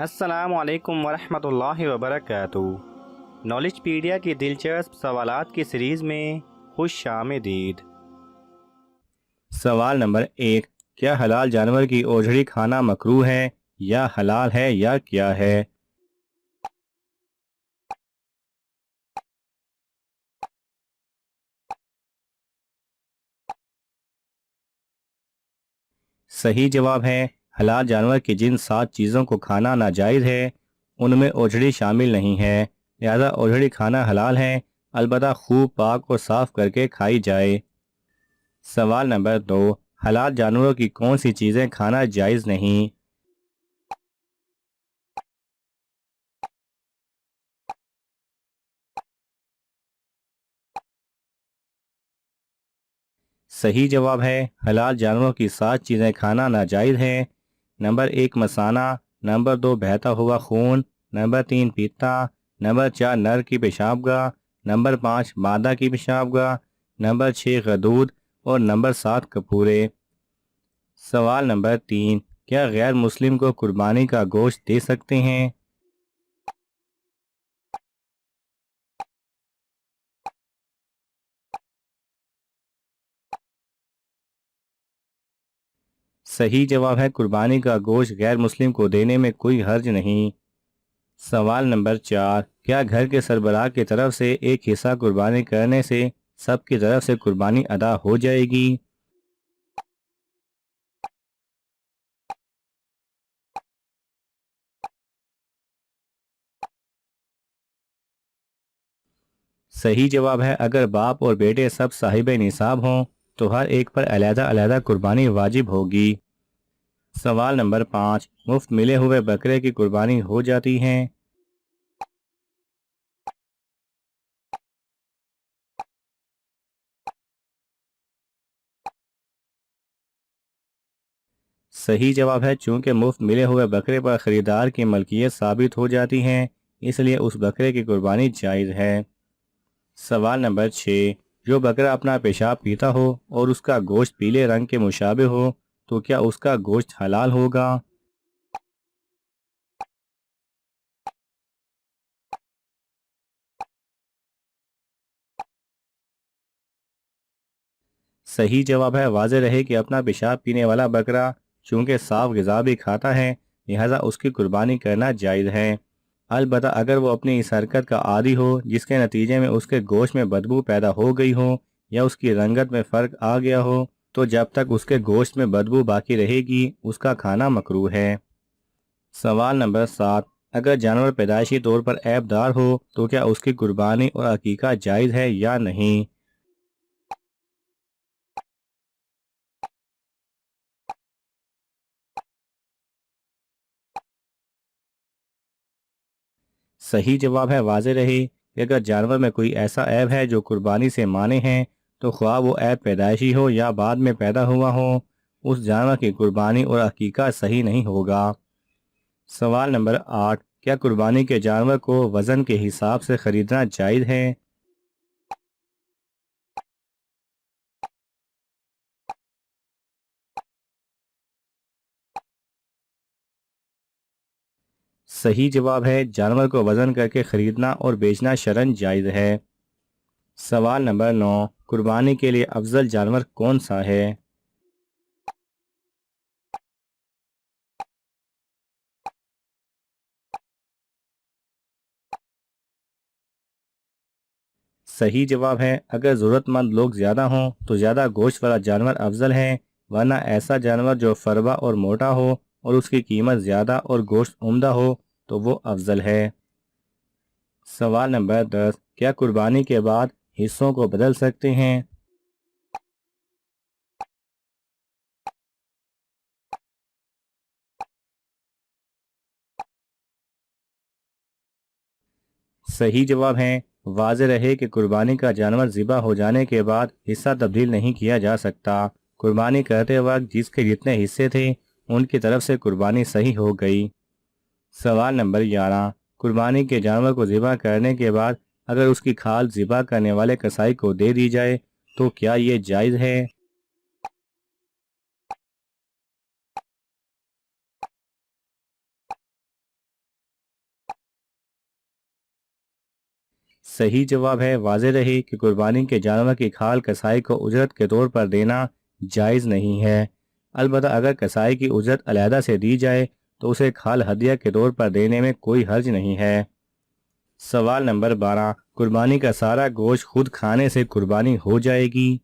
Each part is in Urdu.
السلام علیکم ورحمۃ اللہ وبرکاتہ۔ نالج پیڈیا کی دلچسپ سوالات کی سیریز میں خوش آمدید۔ سوال نمبر 1، کیا حلال جانور کی اوجھڑی کھانا مکروہ ہے یا حلال ہے یا کیا ہے؟ صحیح جواب ہے حلال جانور کی جن 7 چیزوں کو کھانا ناجائز ہے ان میں اوجھڑی شامل نہیں ہے، لہذا اوجھڑی کھانا حلال ہے، البتہ خوب پاک اور صاف کر کے کھائی جائے۔ سوال نمبر 2، حلال جانوروں کی کون سی چیزیں کھانا جائز نہیں؟ صحیح جواب ہے حلال جانوروں کی 7 چیزیں کھانا ناجائز ہے۔ نمبر 1 مثانہ، نمبر 2 بہتا ہوا خون، نمبر 3 پیتا، نمبر 4 نر کی پیشاب گاہ، نمبر 5 مادہ کی پیشاب گاہ، نمبر 6 غدود اور نمبر 7 کپورے۔ سوال نمبر 3، کیا غیر مسلم کو قربانی کا گوشت دے سکتے ہیں؟ صحیح جواب ہے قربانی کا گوشت غیر مسلم کو دینے میں کوئی حرج نہیں۔ سوال نمبر 4، کیا گھر کے سربراہ کی طرف سے ایک حصہ قربانی کرنے سے سب کی طرف سے قربانی ادا ہو جائے گی؟ صحیح جواب ہے اگر باپ اور بیٹے سب صاحب نصاب ہوں تو ہر ایک پر علیحدہ علیحدہ قربانی واجب ہوگی۔ سوال نمبر 5، مفت ملے ہوئے بکرے کی قربانی ہو جاتی ہے؟ صحیح جواب ہے چونکہ مفت ملے ہوئے بکرے پر خریدار کی ملکیت ثابت ہو جاتی ہے، اس لیے اس بکرے کی قربانی جائز ہے۔ سوال نمبر 6، جو بکرا اپنا پیشاب پیتا ہو اور اس کا گوشت پیلے رنگ کے مشابہ ہو تو کیا اس کا گوشت حلال ہوگا؟ صحیح جواب ہے واضح رہے کہ اپنا پیشاب پینے والا بکرا چونکہ صاف غذا بھی کھاتا ہے لہذا اس کی قربانی کرنا جائز ہے، البتہ اگر وہ اپنی اس حرکت کا عادی ہو جس کے نتیجے میں اس کے گوشت میں بدبو پیدا ہو گئی ہو یا اس کی رنگت میں فرق آ گیا ہو تو جب تک اس کے گوشت میں بدبو باقی رہے گی اس کا کھانا مکروہ ہے۔ سوال نمبر 7، اگر جانور پیدائشی طور پر عیب دار ہو تو کیا اس کی قربانی اور عقیقہ جائز ہے یا نہیں؟ صحیح جواب ہے واضح رہی کہ اگر جانور میں کوئی ایسا عیب ہے جو قربانی سے مانے ہیں تو خواہ وہ عیب پیدائشی ہو یا بعد میں پیدا ہوا ہو اس جانور کی قربانی اور عقیقہ صحیح نہیں ہوگا۔ سوال نمبر 8، کیا قربانی کے جانور کو وزن کے حساب سے خریدنا جائز ہے؟ صحیح جواب ہے جانور کو وزن کر کے خریدنا اور بیچنا شرعاً جائز ہے۔ سوال نمبر 9، قربانی کے لیے افضل جانور کون سا ہے؟ صحیح جواب ہے اگر ضرورت مند لوگ زیادہ ہوں تو زیادہ گوشت والا جانور افضل ہے، ورنہ ایسا جانور جو فربا اور موٹا ہو اور اس کی قیمت زیادہ اور گوشت عمدہ ہو تو وہ افضل ہے۔ سوال نمبر 10، کیا قربانی کے بعد حصوں کو بدل سکتے ہیں؟ صحیح جواب ہے واضح رہے کہ قربانی کا جانور ذبح ہو جانے کے بعد حصہ تبدیل نہیں کیا جا سکتا، قربانی کرتے وقت جس کے جتنے حصے تھے ان کی طرف سے قربانی صحیح ہو گئی۔ سوال نمبر 11، قربانی کے جانور کو ذبح کرنے کے بعد اگر اس کی کھال ذبح کرنے والے کسائی کو دے دی جائے تو کیا یہ جائز ہے؟ صحیح جواب ہے واضح رہے کہ قربانی کے جانور کی کھال کسائی کو اجرت کے طور پر دینا جائز نہیں ہے۔ البتہ اگر کسائی کی اجرت علیحدہ سے دی جائے تو اسے کھال ہدیہ کے طور پر دینے میں کوئی حرج نہیں ہے۔ سوال نمبر 12، قربانی کا سارا گوشت خود کھانے سے قربانی ہو جائے گی؟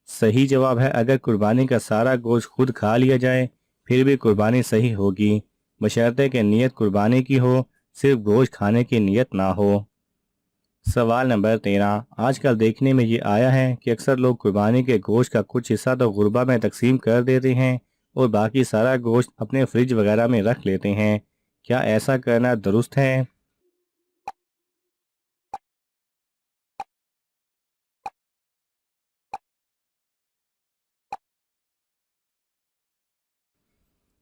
صحیح جواب ہے اگر قربانی کا سارا گوشت خود کھا لیا جائے پھر بھی قربانی صحیح ہوگی، بشرطے کہ نیت قربانی کی ہو، صرف گوشت کھانے کی نیت نہ ہو۔ سوال نمبر 13، آج کل دیکھنے میں یہ آیا ہے کہ اکثر لوگ قربانی کے گوشت کا کچھ حصہ تو غربا میں تقسیم کر دیتے ہیں اور باقی سارا گوشت اپنے فریج وغیرہ میں رکھ لیتے ہیں، کیا ایسا کرنا درست ہے؟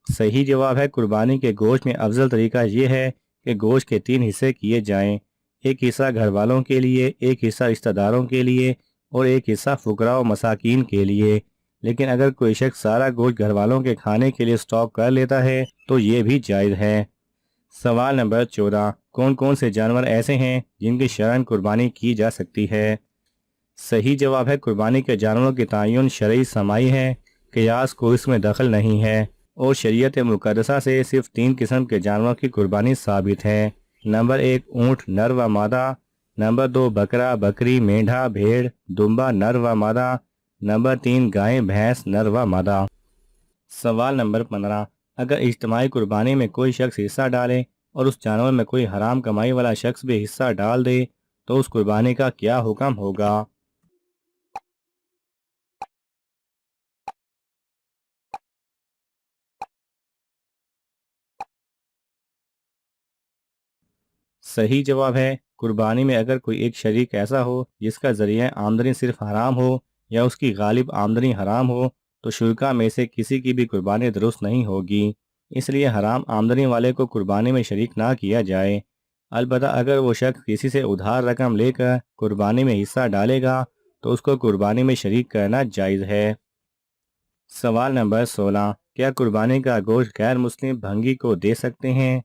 صحیح جواب ہے قربانی کے گوشت میں افضل طریقہ یہ ہے کہ گوشت کے 3 حصے کیے جائیں، ایک حصہ گھر والوں کے لیے، ایک حصہ رشتہ داروں کے لیے اور ایک حصہ فقراء و مساکین کے لیے۔ لیکن اگر کوئی شخص سارا گوشت گھر والوں کے کھانے کے لیے سٹاک کر لیتا ہے تو یہ بھی جائز ہے۔ سوال نمبر 14، کون کون سے جانور ایسے ہیں جن کی شرعاً قربانی کی جا سکتی ہے؟ صحیح جواب ہے قربانی کے جانوروں کی تعین شرعی سماعی ہے، قیاس کو اس میں دخل نہیں ہے اور شریعت مقدسہ سے صرف 3 قسم کے جانوروں کی قربانی ثابت ہے۔ نمبر 1 اونٹ نر و مادہ، نمبر 2 بکرا بکری مینڈھا بھیڑ دمبا نر و مادہ، نمبر 3 گائے بھینس نر و مادہ۔ سوال نمبر 15، اگر اجتماعی قربانی میں کوئی شخص حصہ ڈالے اور اس جانور میں کوئی حرام کمائی والا شخص بھی حصہ ڈال دے تو اس قربانی کا کیا حکم ہوگا؟ صحیح جواب ہے قربانی میں اگر کوئی ایک شریک ایسا ہو جس کا ذریعہ آمدنی صرف حرام ہو یا اس کی غالب آمدنی حرام ہو تو شرکا میں سے کسی کی بھی قربانی درست نہیں ہوگی، اس لیے حرام آمدنی والے کو قربانی میں شریک نہ کیا جائے۔ البتہ اگر وہ شخص کسی سے ادھار رقم لے کر قربانی میں حصہ ڈالے گا تو اس کو قربانی میں شریک کرنا جائز ہے۔ سوال نمبر 16، کیا قربانی کا گوشت غیر مسلم بھنگی کو دے سکتے ہیں؟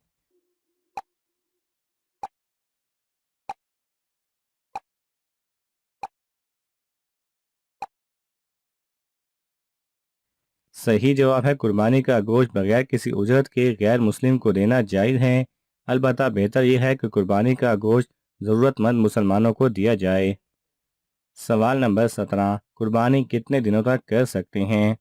صحیح جواب ہے قربانی کا گوشت بغیر کسی اجرت کے غیر مسلم کو دینا جائز ہے، البتہ بہتر یہ ہے کہ قربانی کا گوشت ضرورت مند مسلمانوں کو دیا جائے۔ سوال نمبر 17، قربانی کتنے دنوں تک کر سکتے ہیں؟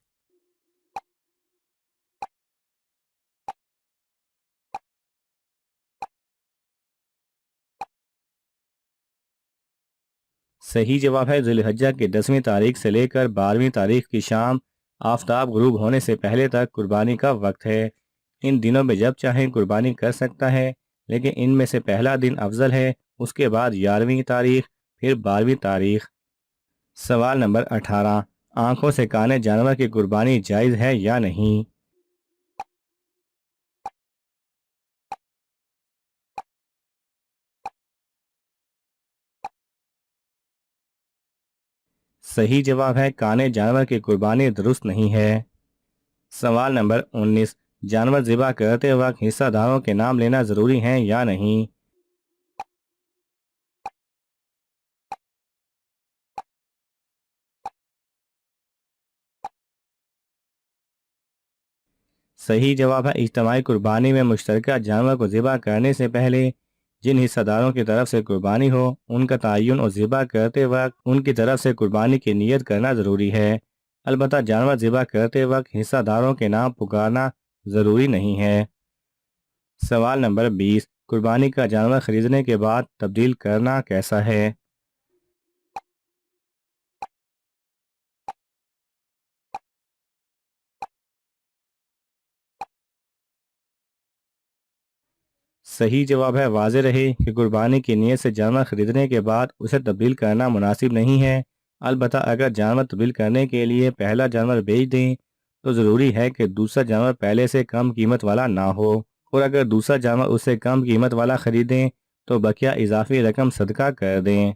صحیح جواب ہے ذی الحجہ کی 10ویں تاریخ سے لے کر 12ویں تاریخ کی شام آفتاب غروب ہونے سے پہلے تک قربانی کا وقت ہے۔ ان دنوں میں جب چاہیں قربانی کر سکتا ہے، لیکن ان میں سے پہلا دن افضل ہے، اس کے بعد 11ویں تاریخ، پھر 12ویں تاریخ۔ سوال نمبر 18، آنکھوں سے کانے جانور کی قربانی جائز ہے یا نہیں؟ صحیح جواب ہے کانے جانور کی قربانی درست نہیں ہے۔ سوال نمبر 19، جانور ذبح کرتے وقت حصہ داروں کے نام لینا ضروری ہے یا نہیں؟ صحیح جواب ہے اجتماعی قربانی میں مشترکہ جانور کو ذبح کرنے سے پہلے جن حصہ داروں کی طرف سے قربانی ہو ان کا تعین اور ذبح کرتے وقت ان کی طرف سے قربانی کی نیت کرنا ضروری ہے۔ البتہ جانور ذبح کرتے وقت حصہ داروں کے نام پکارنا ضروری نہیں ہے۔ سوال نمبر 20، قربانی کا جانور خریدنے کے بعد تبدیل کرنا کیسا ہے؟ صحیح جواب ہے واضح رہے کہ قربانی کی نیت سے جانور خریدنے کے بعد اسے تبدیل کرنا مناسب نہیں ہے، البتہ اگر جانور تبدیل کرنے کے لیے پہلا جانور بیچ دیں تو ضروری ہے کہ دوسرا جانور پہلے سے کم قیمت والا نہ ہو، اور اگر دوسرا جانور اس سے کم قیمت والا خریدیں تو بقیہ اضافی رقم صدقہ کر دیں۔